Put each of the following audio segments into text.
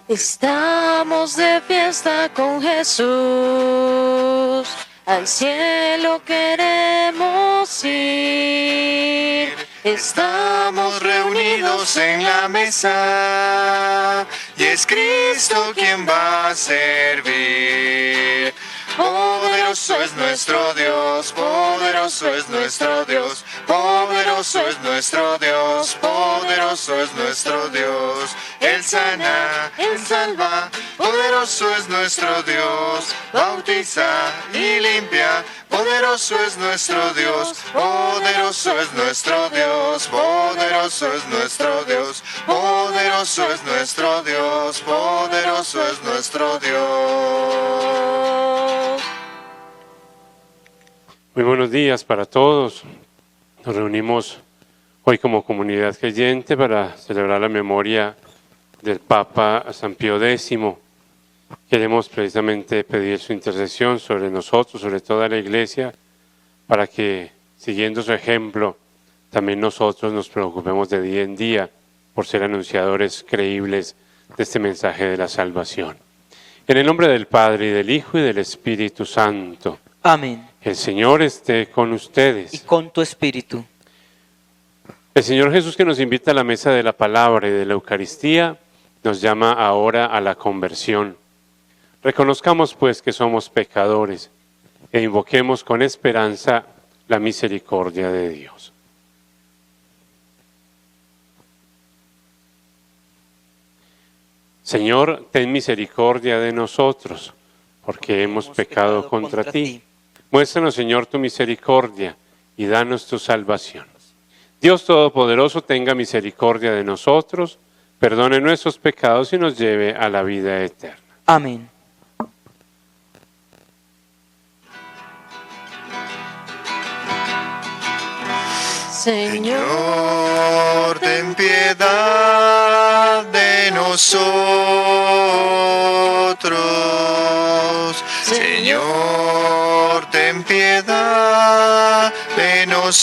Estamos de fiesta con Jesús, al cielo queremos ir. Estamos reunidos en la mesa y es Cristo quien va a servir. Poderoso es nuestro Dios, poderoso es nuestro Dios, poderoso es nuestro Dios, poderoso es nuestro Dios. Él sana, Él salva, poderoso es nuestro Dios, bautiza y limpia, poderoso es nuestro Dios, poderoso es nuestro Dios, poderoso es nuestro Dios, poderoso es nuestro Dios, poderoso es nuestro Dios. Muy buenos días para todos. Nos reunimos hoy como comunidad creyente para celebrar la memoria del Papa San Pío X. Queremos precisamente pedir su intercesión sobre nosotros, sobre toda la Iglesia, para que, siguiendo su ejemplo, también nosotros nos preocupemos de día en día por ser anunciadores creíbles de este mensaje de la salvación. En el nombre del Padre, y del Hijo, y del Espíritu Santo. Amén. El Señor esté con ustedes. Y con tu espíritu. El Señor Jesús, que nos invita a la mesa de la palabra y de la Eucaristía, nos llama ahora a la conversión. Reconozcamos pues que somos pecadores e invoquemos con esperanza la misericordia de Dios. Señor, ten misericordia de nosotros, porque hemos pecado contra ti. Muéstranos, Señor, tu misericordia y danos tu salvación. Dios Todopoderoso, tenga misericordia de nosotros, perdone nuestros pecados y nos lleve a la vida eterna. Amén. Señor, ten piedad de nosotros. Señor, ten piedad de nosotros.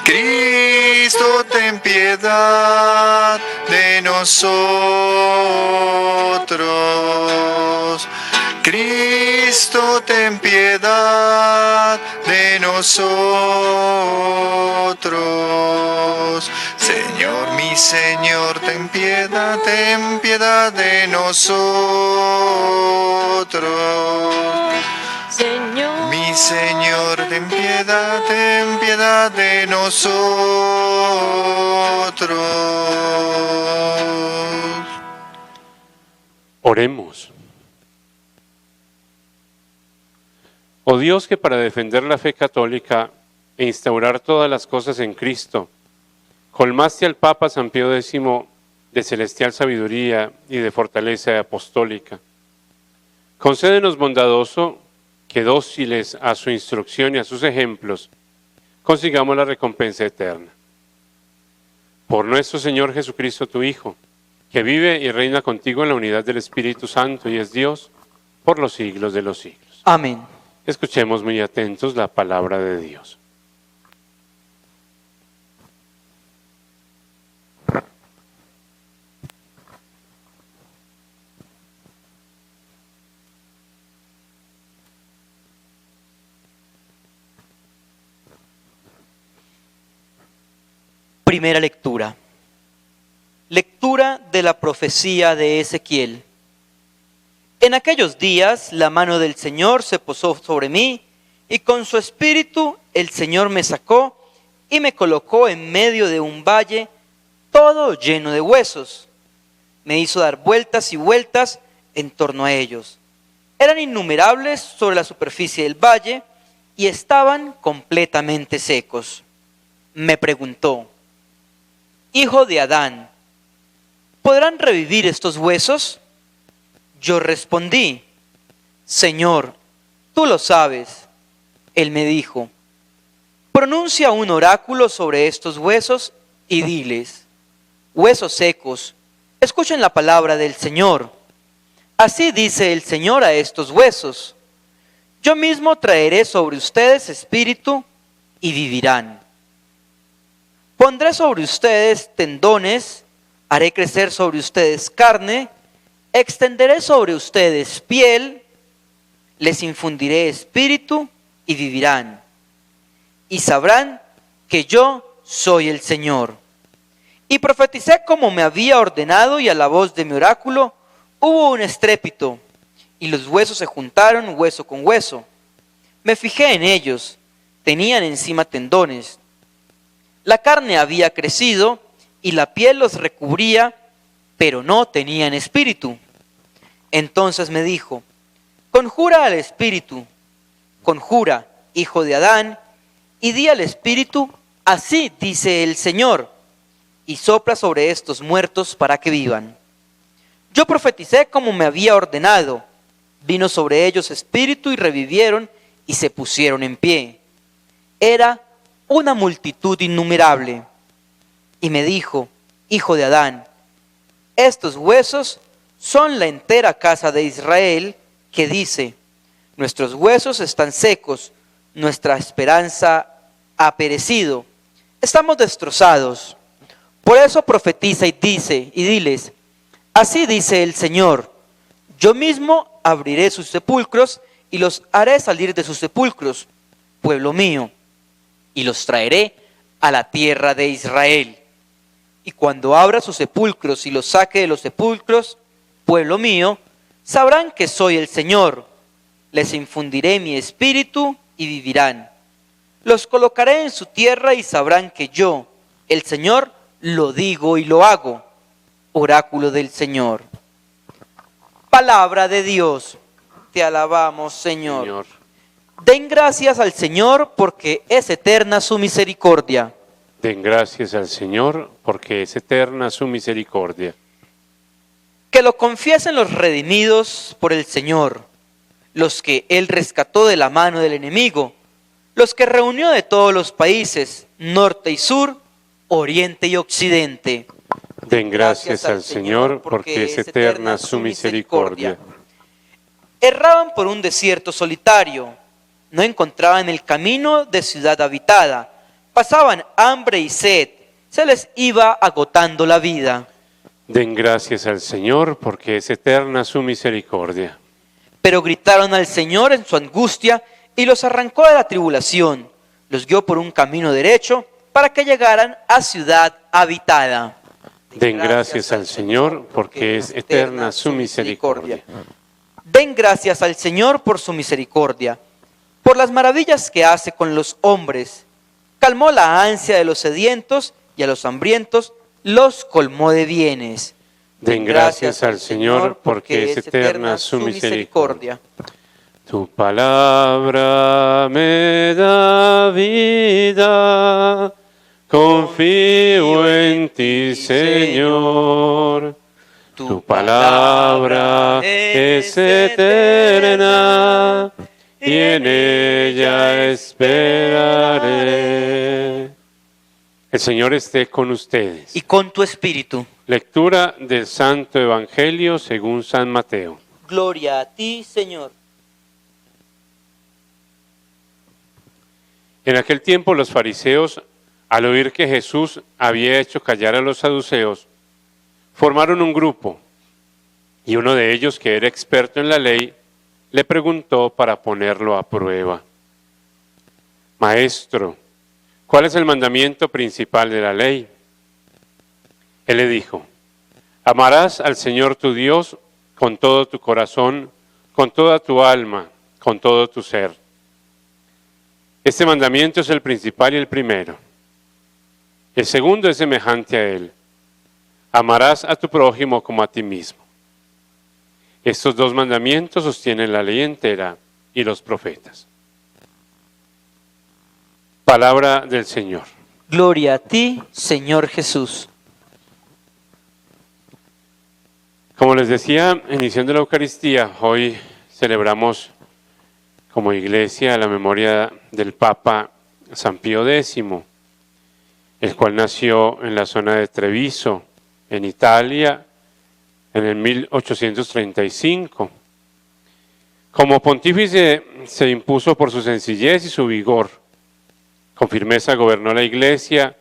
Cristo, ten piedad de nosotros. Cristo, ten piedad de nosotros. Señor, mi Señor, ten piedad de nosotros. Señor. Mi Señor, ten piedad de nosotros. Oremos. Oh Dios, que para defender la fe católica e instaurar todas las cosas en Cristo, colmaste al Papa San Pío X de celestial sabiduría y de fortaleza apostólica. Concédenos, bondadoso, que dóciles a su instrucción y a sus ejemplos, consigamos la recompensa eterna. Por nuestro Señor Jesucristo, tu Hijo, que vive y reina contigo en la unidad del Espíritu Santo y es Dios por los siglos de los siglos. Amén. Escuchemos muy atentos la palabra de Dios. Primera lectura. Lectura de la profecía de Ezequiel. En aquellos días la mano del Señor se posó sobre mí, y con su espíritu el Señor me sacó y me colocó en medio de un valle todo lleno de huesos. Me hizo dar vueltas y vueltas en torno a ellos. Eran innumerables sobre la superficie del valle y estaban completamente secos. Me preguntó: Hijo de Adán, ¿podrán revivir estos huesos? Yo respondí: Señor, tú lo sabes. Él me dijo: pronuncia un oráculo sobre estos huesos y diles: huesos secos, escuchen la palabra del Señor. Así dice el Señor a estos huesos: yo mismo traeré sobre ustedes espíritu y vivirán. Pondré sobre ustedes tendones, haré crecer sobre ustedes carne, extenderé sobre ustedes piel, les infundiré espíritu y vivirán. Y sabrán que yo soy el Señor. Y profeticé como me había ordenado, y a la voz de mi oráculo hubo un estrépito, y los huesos se juntaron hueso con hueso. Me fijé en ellos, tenían encima tendones. La carne había crecido, y la piel los recubría, pero no tenían espíritu. Entonces me dijo: conjura al espíritu, conjura, hijo de Adán, y di al espíritu: así dice el Señor, y sopla sobre estos muertos para que vivan. Yo profeticé como me había ordenado, vino sobre ellos espíritu y revivieron y se pusieron en pie. Era una multitud innumerable. Y me dijo: hijo de Adán, estos huesos son la entera casa de Israel, que dice: nuestros huesos están secos, nuestra esperanza ha perecido, estamos destrozados. Por eso profetiza y dice, y diles: así dice el Señor, yo mismo abriré sus sepulcros y los haré salir de sus sepulcros, pueblo mío, y los traeré a la tierra de Israel. Y cuando abra sus sepulcros y los saque de los sepulcros, pueblo mío, sabrán que soy el Señor. Les infundiré mi espíritu y vivirán. Los colocaré en su tierra y sabrán que yo, el Señor, lo digo y lo hago. Oráculo del Señor. Palabra de Dios. Te alabamos, Señor. Den gracias al Señor porque es eterna su misericordia. Den gracias al Señor porque es eterna su misericordia. Que lo confiesen los redimidos por el Señor, los que Él rescató de la mano del enemigo, los que reunió de todos los países, norte y sur, oriente y occidente. Den gracias al Señor porque es eterna su misericordia. Erraban por un desierto solitario, no encontraban el camino de ciudad habitada, pasaban hambre y sed, se les iba agotando la vida. Den gracias al Señor porque es eterna su misericordia. Pero gritaron al Señor en su angustia y los arrancó de la tribulación, los guió por un camino derecho para que llegaran a ciudad habitada. Den gracias al Señor porque es eterna su misericordia. Den gracias al Señor por su misericordia, por las maravillas que hace con los hombres. Calmó la ansia de los sedientos y a los hambrientos los colmó de bienes. Den gracias al Señor porque es eterna su misericordia. Tu palabra me da vida, confío en ti, Señor. Tu palabra es eterna y en ella esperaré. El Señor esté con ustedes. Y con tu espíritu. Lectura del Santo Evangelio según San Mateo. Gloria a ti, Señor. En aquel tiempo los fariseos, al oír que Jesús había hecho callar a los saduceos, formaron un grupo, y uno de ellos, que era experto en la ley, le preguntó para ponerlo a prueba: Maestro, ¿cuál es el mandamiento principal de la ley? Él le dijo: amarás al Señor tu Dios con todo tu corazón, con toda tu alma, con todo tu ser. Este mandamiento es el principal y el primero. El segundo es semejante a él: amarás a tu prójimo como a ti mismo. Estos dos mandamientos sostienen la ley entera y los profetas. Palabra del Señor. Gloria a ti, Señor Jesús. Como les decía, iniciando la Eucaristía, hoy celebramos como iglesia la memoria del Papa San Pío X, el cual nació en la zona de Treviso, en Italia, en el 1835. Como pontífice se impuso por su sencillez y su vigor. Con firmeza gobernó la Iglesia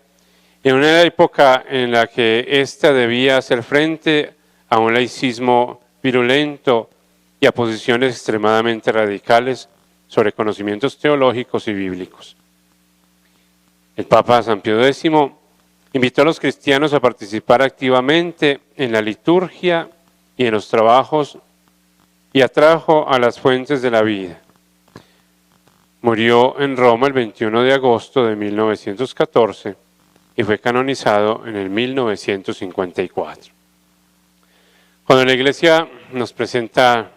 En una época en la que ésta debía hacer frente a un laicismo virulento y a posiciones extremadamente radicales sobre conocimientos teológicos y bíblicos. El Papa San Pío X invitó a los cristianos a participar activamente en la liturgia y en los trabajos y atrajo a las fuentes de la vida. Murió en Roma el 21 de agosto de 1914 y fue canonizado en el 1954. Cuando la Iglesia nos presenta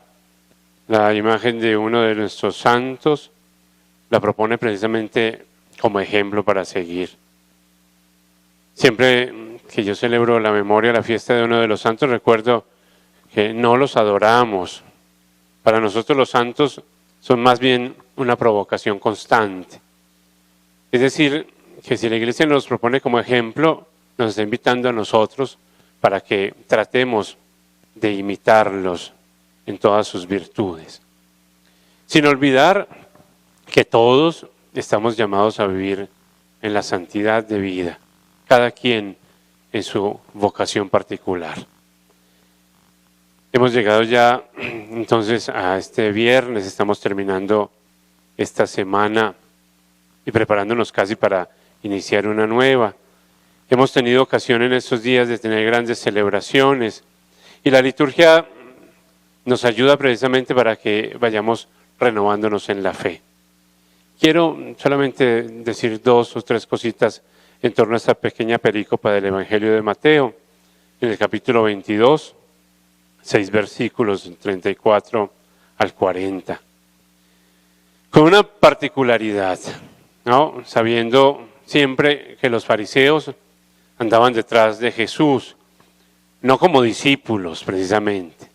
la imagen de uno de nuestros santos, la propone precisamente como ejemplo para seguir. Siempre que yo celebro la memoria, la fiesta de uno de los santos, recuerdo que no los adoramos. Para nosotros los santos son más bien una provocación constante. Es decir, que si la Iglesia nos propone como ejemplo, nos está invitando a nosotros para que tratemos de imitarlos en todas sus virtudes. Sin olvidar que todos estamos llamados a vivir en la santidad de vida, cada quien en su vocación particular. Hemos llegado ya entonces a este viernes, estamos terminando esta semana y preparándonos casi para iniciar una nueva. Hemos tenido ocasión en estos días de tener grandes celebraciones y la liturgia nos ayuda precisamente para que vayamos renovándonos en la fe. Quiero solamente decir 2 o 3 cositas en torno a esta pequeña perícopa del Evangelio de Mateo, en el capítulo 22, 6 versículos, 34 al 40. Con una particularidad, ¿no? Sabiendo siempre que los fariseos andaban detrás de Jesús, no como discípulos precisamente.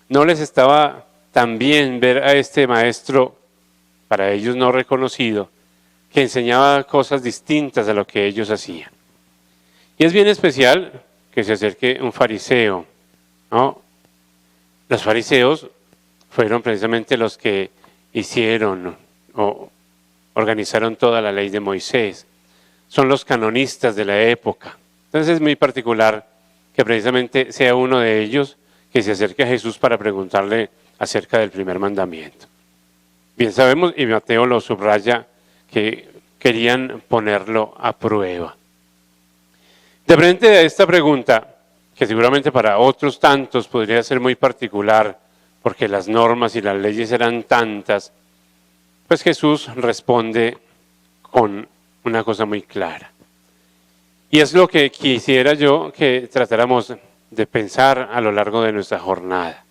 No les estaba tan bien ver a este maestro, para ellos no reconocido, que enseñaba cosas distintas a lo que ellos hacían. Y es bien especial que se acerque un fariseo, ¿no? Los fariseos fueron precisamente los que hicieron o organizaron toda la ley de Moisés. Son los canonistas de la época. Entonces es muy particular que precisamente sea uno de ellos que se acerque a Jesús para preguntarle acerca del primer mandamiento. Bien sabemos, y Mateo lo subraya, que querían ponerlo a prueba. De frente a esta pregunta, que seguramente para otros tantos podría ser muy particular, porque las normas y las leyes eran tantas, pues Jesús responde con una cosa muy clara. Y es lo que quisiera yo que tratáramos de pensar a lo largo de nuestra jornada.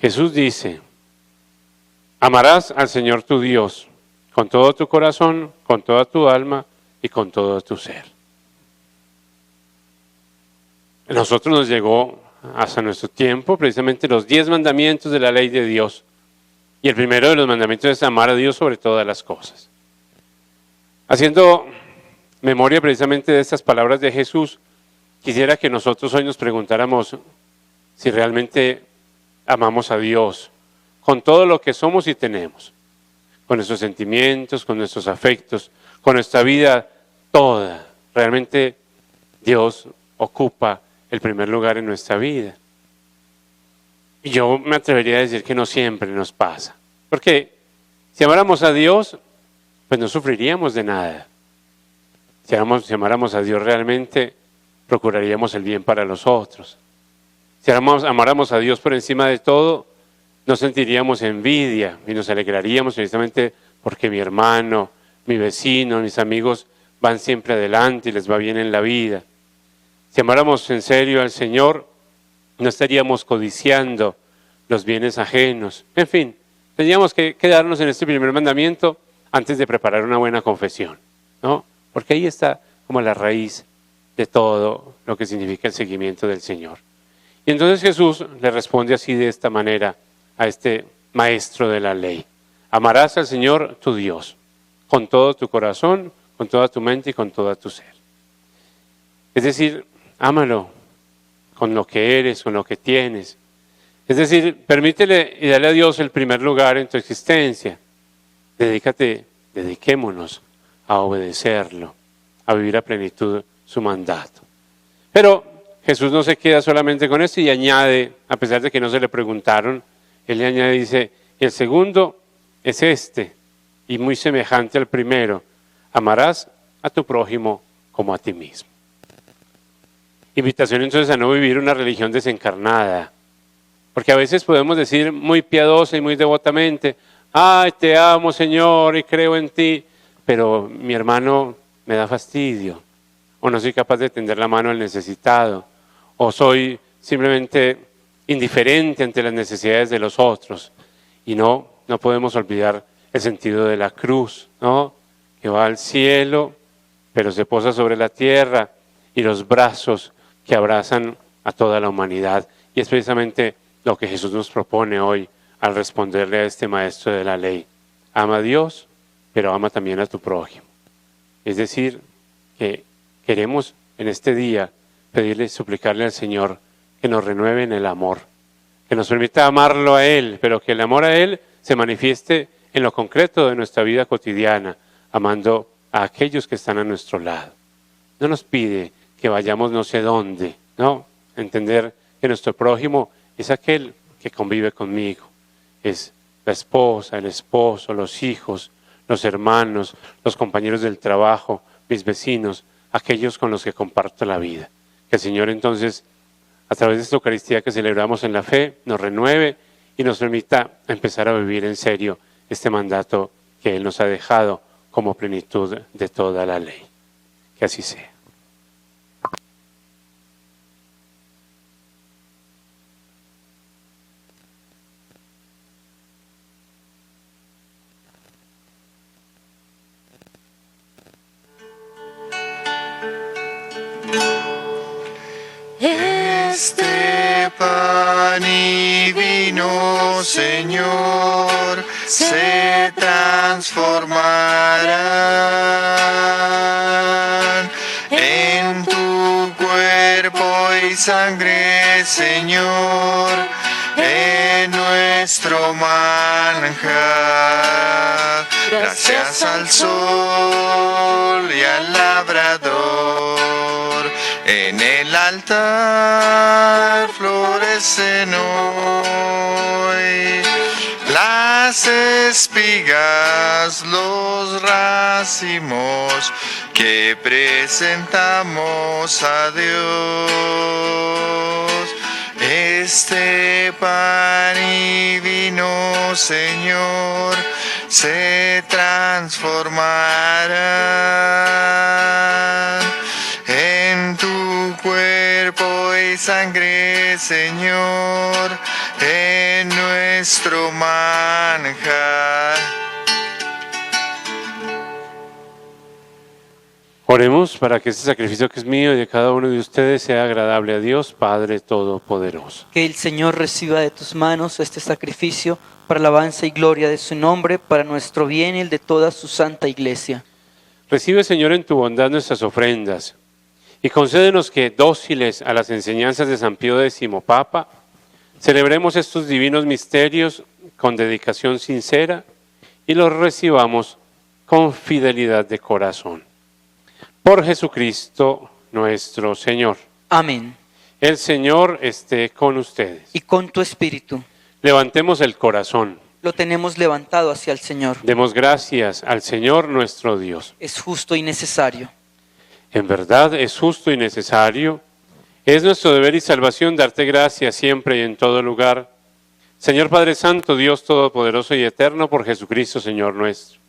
Jesús dice: amarás al Señor tu Dios con todo tu corazón, con toda tu alma y con todo tu ser. A nosotros nos llegó hasta nuestro tiempo precisamente los 10 mandamientos de la ley de Dios. Y el primero de los mandamientos es amar a Dios sobre todas las cosas. Haciendo memoria precisamente de estas palabras de Jesús, quisiera que nosotros hoy nos preguntáramos si realmente amamos a Dios con todo lo que somos y tenemos, con nuestros sentimientos, con nuestros afectos, con nuestra vida toda. Realmente Dios ocupa el primer lugar en nuestra vida. Y yo me atrevería a decir que no siempre nos pasa. Porque si amáramos a Dios, pues no sufriríamos de nada. Si amáramos a Dios realmente, procuraríamos el bien para los otros. Si amáramos a Dios por encima de todo, no sentiríamos envidia y nos alegraríamos precisamente porque mi hermano, mi vecino, mis amigos van siempre adelante y les va bien en la vida. Si amáramos en serio al Señor, no estaríamos codiciando los bienes ajenos. En fin, tendríamos que quedarnos en este primer mandamiento antes de preparar una buena confesión, ¿no? Porque ahí está como la raíz de todo lo que significa el seguimiento del Señor. Y entonces Jesús le responde así de esta manera a este maestro de la ley: amarás al Señor tu Dios con todo tu corazón, con toda tu mente y con todo tu ser. Es decir, ámalo con lo que eres, con lo que tienes. Es decir, permítele y dale a Dios el primer lugar en tu existencia. Dediquémonos a obedecerlo, a vivir a plenitud su mandato. Pero Jesús no se queda solamente con esto y añade, a pesar de que no se le preguntaron, Él le añade, dice, el segundo es este, y muy semejante al primero, amarás a tu prójimo como a ti mismo. Invitación entonces a no vivir una religión desencarnada, porque a veces podemos decir muy piadosa y muy devotamente, ay, te amo Señor y creo en ti, pero mi hermano me da fastidio, o no soy capaz de tender la mano al necesitado, o soy simplemente indiferente ante las necesidades de los otros. Y no podemos olvidar el sentido de la cruz, ¿no? Que va al cielo, pero se posa sobre la tierra, y los brazos que abrazan a toda la humanidad. Y es precisamente lo que Jesús nos propone hoy al responderle a este maestro de la ley. Ama a Dios, pero ama también a tu prójimo. Es decir, que queremos en este día pedirle y suplicarle al Señor que nos renueve en el amor, que nos permita amarlo a Él, pero que el amor a Él se manifieste en lo concreto de nuestra vida cotidiana, amando a aquellos que están a nuestro lado. No nos pide que vayamos no sé dónde, no, entender que nuestro prójimo es aquel que convive conmigo, es la esposa, el esposo, los hijos, los hermanos, los compañeros del trabajo, mis vecinos, aquellos con los que comparto la vida. Que el Señor entonces, a través de esta Eucaristía que celebramos en la fe, nos renueve y nos permita empezar a vivir en serio este mandato que Él nos ha dejado como plenitud de toda la ley. Que así sea. Este pan y vino, Señor, se transformarán en tu cuerpo y sangre, Señor, en nuestro manjar. Gracias al sol y al labrador, en el altar florecen hoy las espigas, los racimos que presentamos a Dios. Este pan y vino, Señor, se transformarán en tu cuerpo y sangre, Señor, en nuestro manjar. Oremos para que este sacrificio que es mío y de cada uno de ustedes sea agradable a Dios, Padre Todopoderoso. Que el Señor reciba de tus manos este sacrificio para alabanza y gloria de su nombre, para nuestro bien y el de toda su santa iglesia. Recibe, Señor, en tu bondad nuestras ofrendas y concédenos que, dóciles a las enseñanzas de San Pío X Papa, celebremos estos divinos misterios con dedicación sincera y los recibamos con fidelidad de corazón. Por Jesucristo nuestro Señor. Amén. El Señor esté con ustedes. Y con tu espíritu. Levantemos el corazón. Lo tenemos levantado hacia el Señor. Demos gracias al Señor nuestro Dios. Es justo y necesario. En verdad es justo y necesario. Es nuestro deber y salvación darte gracias siempre y en todo lugar. Señor Padre Santo, Dios Todopoderoso y Eterno, por Jesucristo, Señor nuestro.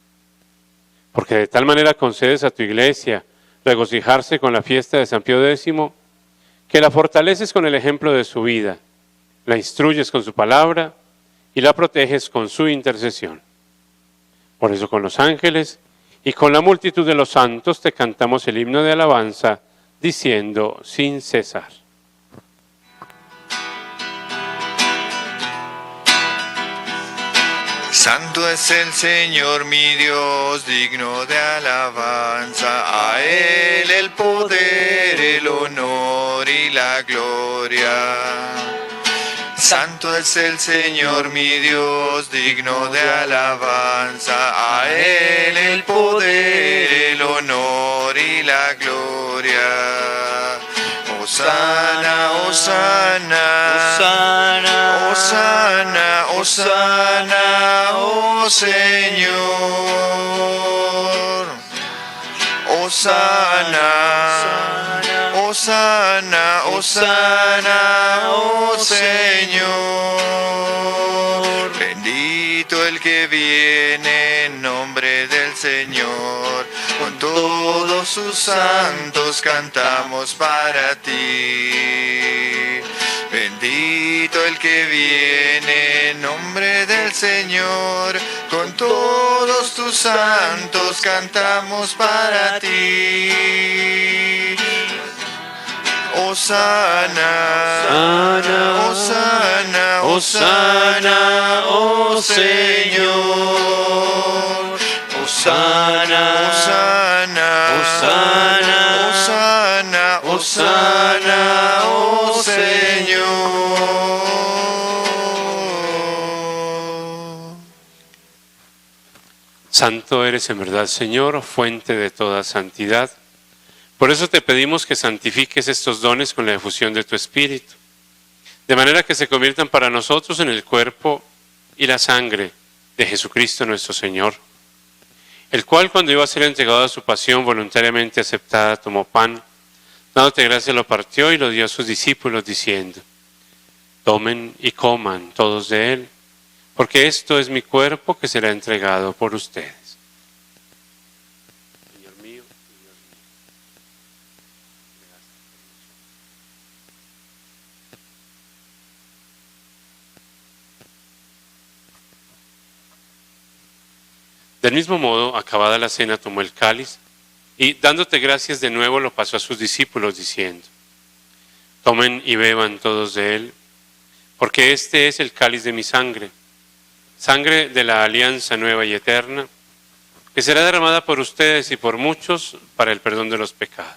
Porque de tal manera concedes a tu iglesia regocijarse con la fiesta de San Pío X, que la fortaleces con el ejemplo de su vida, la instruyes con su palabra y la proteges con su intercesión. Por eso con los ángeles y con la multitud de los santos te cantamos el himno de alabanza, diciendo sin cesar. Santo es el Señor mi Dios, digno de alabanza, a Él el poder, el honor y la gloria. Santo es el Señor mi Dios, digno de alabanza, a Él el poder, el honor y la Hosana, Hosana, Hosana, Hosana, Hosana, oh Señor. Hosana, Hosana, Hosana, oh Señor. Bendito el que viene en nombre del Señor. Con todos sus santos cantamos para ti. Bendito el que viene en nombre del Señor. Con todos tus santos cantamos para ti. Hosana, Hosana, Hosana, oh Señor. Hosana, Hosana, Hosana, Hosana, Hosana, oh Señor. Santo eres en verdad, Señor, fuente de toda santidad. Por eso te pedimos que santifiques estos dones con la efusión de tu Espíritu, de manera que se conviertan para nosotros en el cuerpo y la sangre de Jesucristo nuestro Señor, el cual, cuando iba a ser entregado a su pasión voluntariamente aceptada, tomó pan, dándote gracia, lo partió y lo dio a sus discípulos, diciendo: tomen y coman todos de él, porque esto es mi cuerpo que será entregado por ustedes. Señor mío y Dios mío. Del mismo modo, acabada la cena, tomó el cáliz y, dándote gracias de nuevo, lo pasó a sus discípulos, diciendo: tomen y beban todos de él, porque este es el cáliz de mi sangre, sangre de la alianza nueva y eterna, que será derramada por ustedes y por muchos para el perdón de los pecados.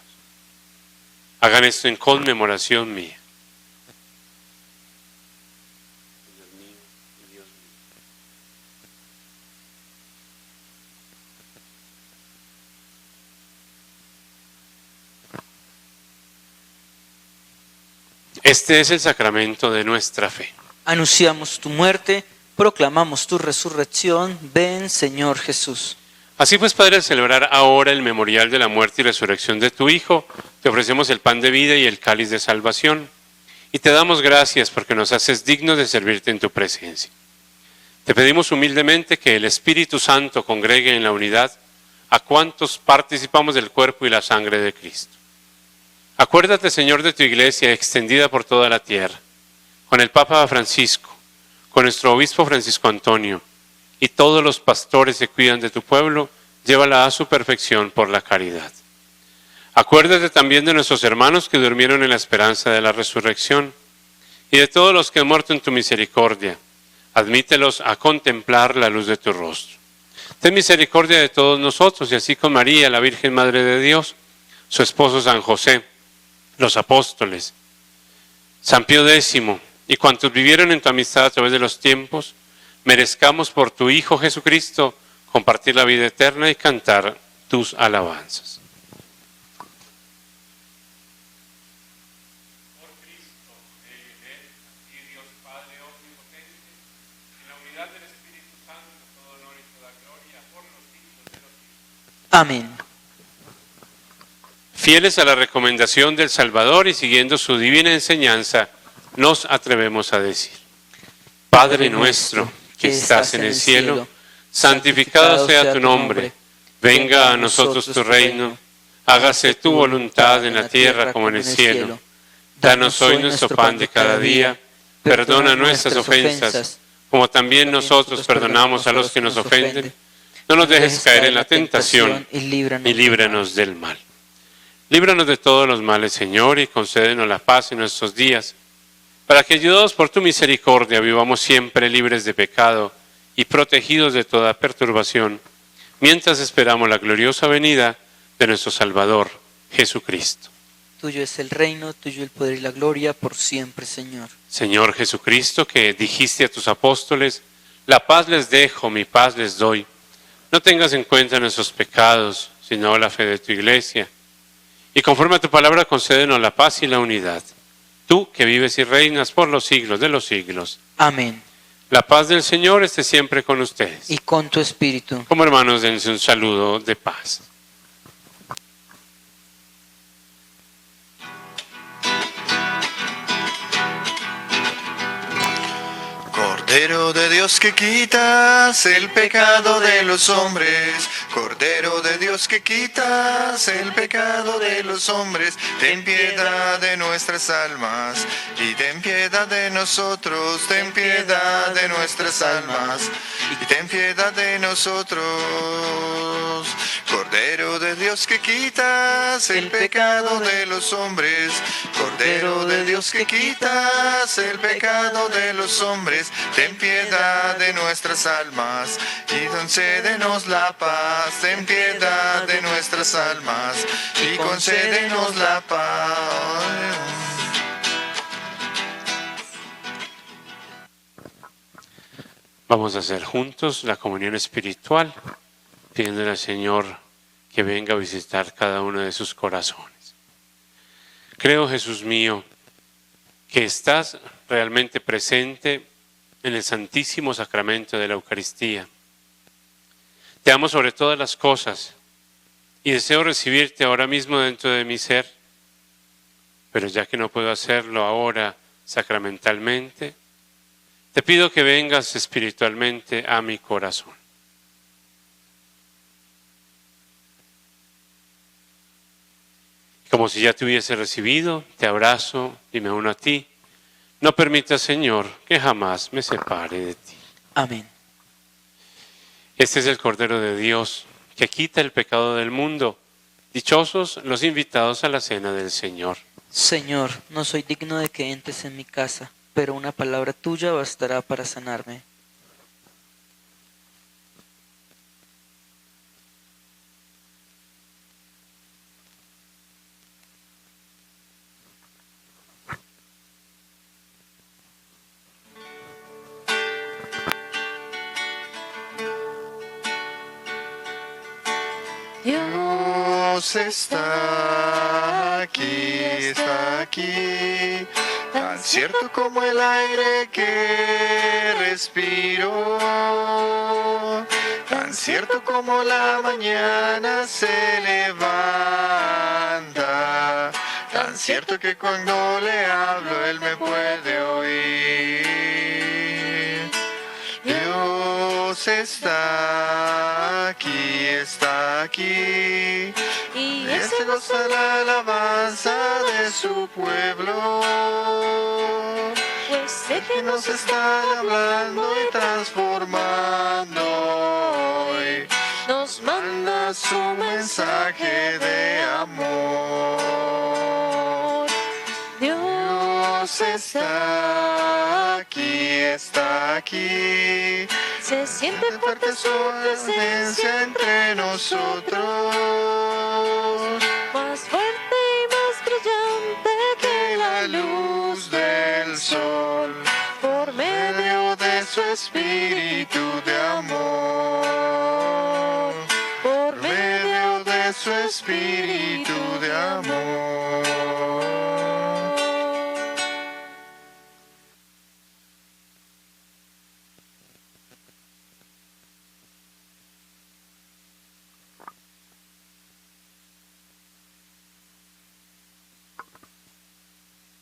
Hagan esto en conmemoración mía. Señor mío y Dios mío. Este es el sacramento de nuestra fe. Anunciamos tu muerte, proclamamos tu resurrección. Ven, Señor Jesús. Así pues, Padre, al celebrar ahora el memorial de la muerte y resurrección de tu Hijo, te ofrecemos el pan de vida y el cáliz de salvación. Y te damos gracias porque nos haces dignos de servirte en tu presencia. Te pedimos humildemente que el Espíritu Santo congregue en la unidad a cuantos participamos del cuerpo y la sangre de Cristo. Acuérdate, Señor, de tu iglesia extendida por toda la tierra, con el Papa Francisco, con nuestro obispo Francisco Antonio y todos los pastores que cuidan de tu pueblo, llévala a su perfección por la caridad. Acuérdate también de nuestros hermanos que durmieron en la esperanza de la resurrección y de todos los que han muerto en tu misericordia. Admítelos a contemplar la luz de tu rostro. Ten misericordia de todos nosotros y así con María, la Virgen Madre de Dios, su esposo San José, los apóstoles, San Pío X y cuantos vivieron en tu amistad a través de los tiempos, merezcamos por tu Hijo Jesucristo compartir la vida eterna y cantar tus alabanzas. Por Cristo, Él y Dios Padre omnipotente, en la unidad del Espíritu Santo, todo honor y toda gloria por los siglos de los siglos. Amén. Fieles a la recomendación del Salvador y siguiendo su divina enseñanza, nos atrevemos a decir: Padre nuestro, que estás en el cielo, santificado sea tu nombre. Venga a nosotros tu reino. Hágase tu voluntad en la tierra como en el cielo. Danos hoy nuestro pan de cada día. Perdona nuestras ofensas, como también nosotros perdonamos a los que nos ofenden. No nos dejes caer en la tentación y líbranos del mal. Líbranos de todos los males, Señor, y concédenos la paz en nuestros días, para que, ayudados por tu misericordia, vivamos siempre libres de pecado y protegidos de toda perturbación, mientras esperamos la gloriosa venida de nuestro Salvador, Jesucristo. Tuyo es el reino, tuyo el poder y la gloria por siempre, Señor. Señor Jesucristo, que dijiste a tus apóstoles: la paz les dejo, mi paz les doy. No tengas en cuenta nuestros pecados, sino la fe de tu iglesia. Y conforme a tu palabra, concédenos la paz y la unidad. Tú que vives y reinas por los siglos de los siglos. Amén. La paz del Señor esté siempre con ustedes. Y con tu espíritu. Como hermanos, dense un saludo de paz. Cordero de Dios que quitas el pecado de los hombres, Cordero de Dios que quitas el pecado de los hombres, ten piedad de nuestras almas y ten piedad de nosotros, ten piedad de nuestras almas y ten piedad de nosotros. Cordero de Dios que quitas el pecado de los hombres, Cordero de Dios que quitas el pecado de los hombres, ten piedad de nuestras almas y concédenos la paz, ten piedad de nuestras almas y concédenos la paz. Vamos a hacer juntos la comunión espiritual, pidiéndole al Señor que venga a visitar cada uno de sus corazones. Creo, Jesús mío, que estás realmente presente en el santísimo sacramento de la Eucaristía. Te amo sobre todas las cosas y deseo recibirte ahora mismo dentro de mi ser, pero ya que no puedo hacerlo ahora sacramentalmente, te pido que vengas espiritualmente a mi corazón. Como si ya te hubiese recibido, te abrazo y me uno a ti. No permitas, Señor, que jamás me separe de ti. Amén. Este es el Cordero de Dios que quita el pecado del mundo. Dichosos los invitados a la cena del Señor. Señor, no soy digno de que entres en mi casa, pero una palabra tuya bastará para sanarme. Dios está aquí, tan cierto como el aire que respiro, tan cierto como la mañana se levanta, tan cierto que cuando le hablo él me puede oír. Dios está aquí, y este goza la alabanza de su pueblo, pues sé que nos está hablando y transformando hoy, nos manda su mensaje de amor. Dios está aquí, se siente fuerte su presencia entre nosotros, más fuerte y más brillante que la luz del sol, por medio de su espíritu de amor, por medio de su espíritu de amor.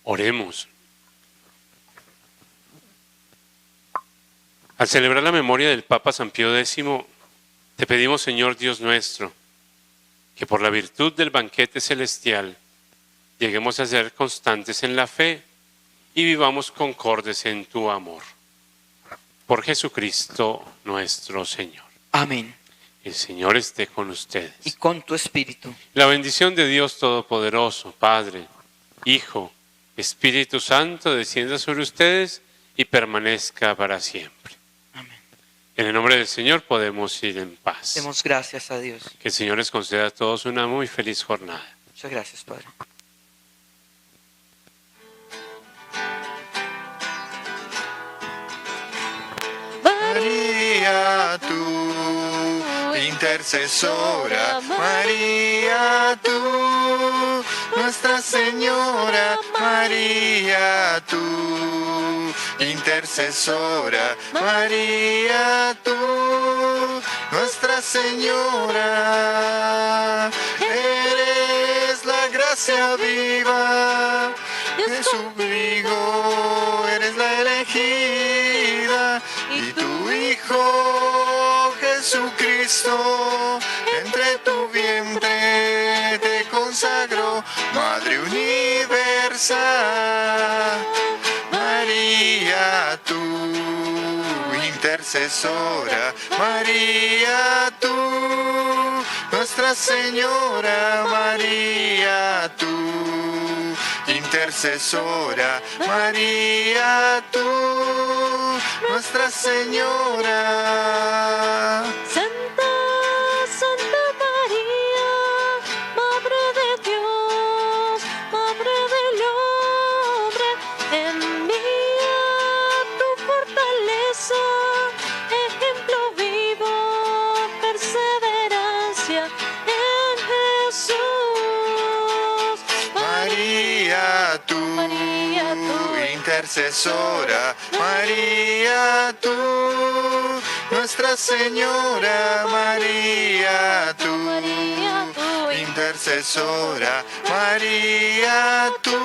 Oremos. Al celebrar la memoria del Papa San Pío X, te pedimos, Señor Dios nuestro, que por la virtud del banquete celestial lleguemos a ser constantes en la fe y vivamos concordes en tu amor. Por Jesucristo nuestro Señor. Amén. El Señor esté con ustedes. Y con tu espíritu. La bendición de Dios Todopoderoso, Padre, Hijo, Espíritu Santo, descienda sobre ustedes y permanezca para siempre. Amén. En el nombre del Señor podemos ir en paz. Demos gracias a Dios. Que el Señor les conceda a todos una muy feliz jornada. Muchas gracias, Padre. María, tú intercesora, María tú, Nuestra Señora, María tú, intercesora, María tú, Nuestra Señora, eres la gracia viva, Jesucristo, eres la elegida, y tu Hijo Jesucristo, entre tu vientre te consagró, Madre universal, María tú, intercesora, María tú, Nuestra Señora, María tú, intercesora, María tú, Nuestra Señora. Santa, Santa María, Madre de Dios, Madre del hombre, envía tu fortaleza, ejemplo vivo, perseverancia en Jesús. María tú, María, tú, intercesora, María tú, Nuestra Señora, María tú, María, tú, intercesora, María tú.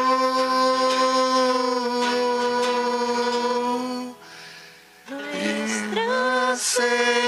Nuestra Señora.